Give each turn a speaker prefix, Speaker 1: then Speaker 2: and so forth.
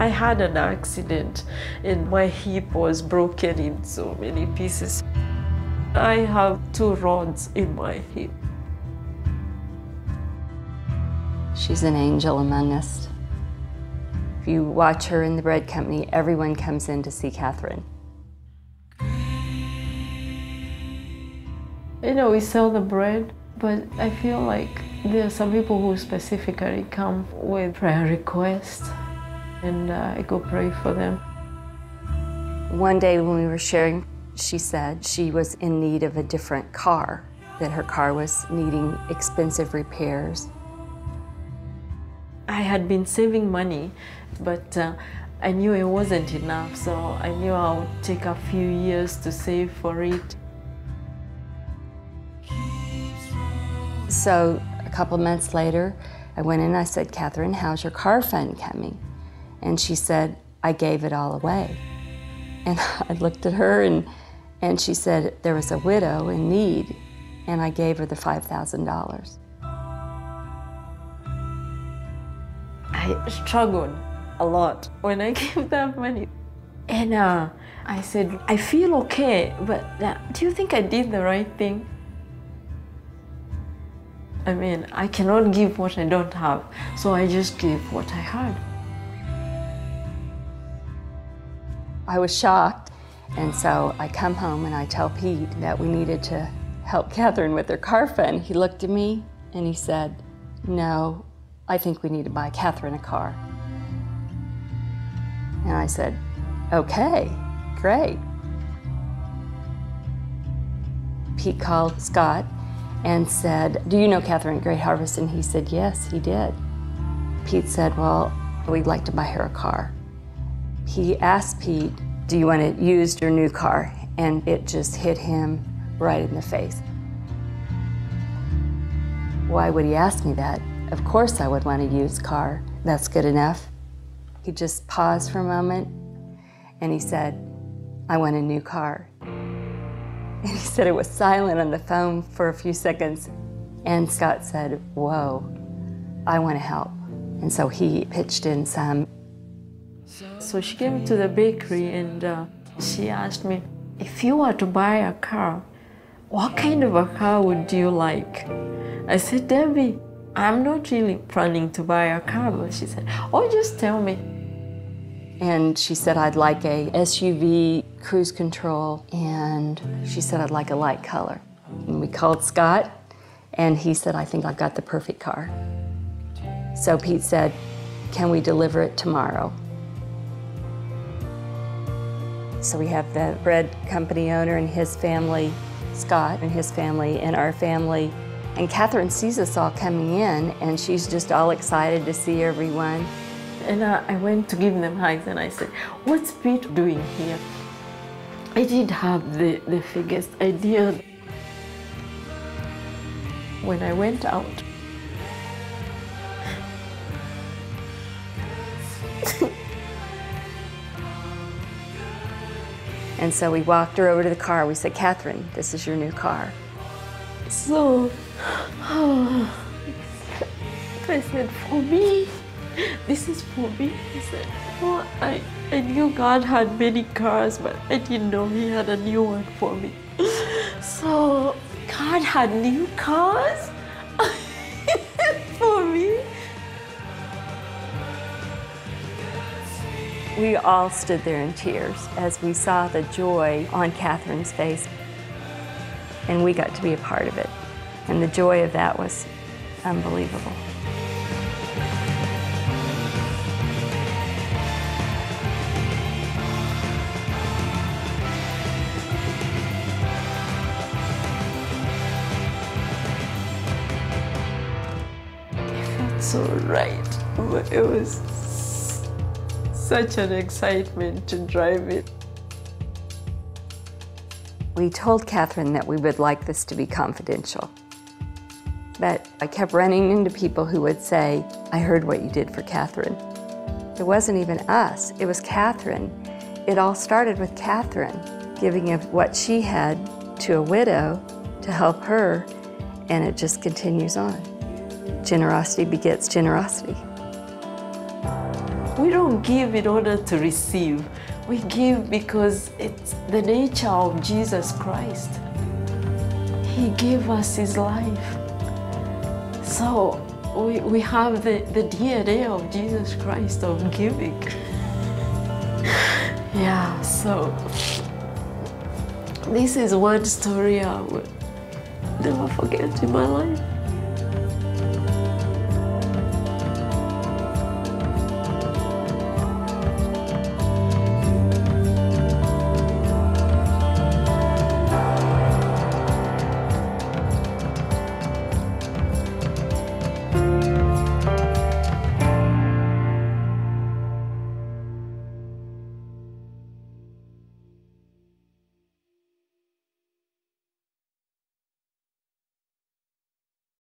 Speaker 1: I had an accident and my hip was broken in so many pieces. I have 2 rods in my hip.
Speaker 2: She's an angel among us. If you watch her in the bread company, everyone comes in to see Catherine.
Speaker 1: You know, we sell the bread, but I feel like there are some people who specifically come with prayer requests, and I go pray for them.
Speaker 2: One day when we were sharing, she said she was in need of a different car, that her car was needing expensive repairs.
Speaker 1: I had been saving money, but I knew it wasn't enough, so I knew I would take a few years to save for it.
Speaker 2: So a couple months later, I went in and I said, Catherine, how's your car fund coming? And she said, I gave it all away. And I looked at her and she said there was a widow in need, and I gave her the $5,000.
Speaker 1: I struggled a lot when I gave that money. And I said, I feel okay, but do you think I did the right thing? I mean, I cannot give what I don't have, so I just gave what I had.
Speaker 2: I was shocked, and so I come home and I tell Pete that we needed to help Catherine with her car fund. He looked at me and he said, no, I think we need to buy Catherine a car. And I said, okay, great. Pete called Scott and said, do you know Catherine at Great Harvest? And he said, yes, he did. Pete said, well, we'd like to buy her a car. He asked Pete, do you want to use your new car? And it just hit him right in the face. Why would he ask me that? Of course I would want a used car. That's good enough. He just paused for a moment and he said, I want a new car. And he said it was silent on the phone for a few seconds. And Scott said, whoa, I want to help. And so he pitched in some.
Speaker 1: So she came to the bakery and she asked me, if you were to buy a car, what kind of a car would you like? I said, Debbie, I'm not really planning to buy a car. But she said, oh, just tell me.
Speaker 2: And she said, I'd like a SUV, cruise control, and she said, I'd like a light color. And we called Scott, and he said, I think I've got the perfect car. So Pete said, can we deliver it tomorrow? So we have the bread company owner and his family, Scott and his family, and our family. And Catherine sees us all coming in, and she's just all excited to see everyone.
Speaker 1: And I went to give them hugs, and I said, what's Pete doing here? I didn't have the biggest idea. When I went out,
Speaker 2: and so we walked her over to the car. We said, Catherine, this is your new car.
Speaker 1: So, I said, for me? This is for me? I said, oh, I knew God had many cars, but I didn't know He had a new one for me. So, God had new cars for me?
Speaker 2: We all stood there in tears as we saw the joy on Catherine's face. And we got to be a part of it. And the joy of that was unbelievable.
Speaker 1: It felt so right. It was such an excitement to drive it.
Speaker 2: We told Catherine that we would like this to be confidential. But I kept running into people who would say, I heard what you did for Catherine. It wasn't even us, it was Catherine. It all started with Catherine giving of what she had to a widow to help her, and it just continues on. Generosity begets generosity.
Speaker 1: We don't give in order to receive. We give because it's the nature of Jesus Christ. He gave us his life. So we have the DNA of Jesus Christ of giving. Yeah, so this is one story I will never forget in my life.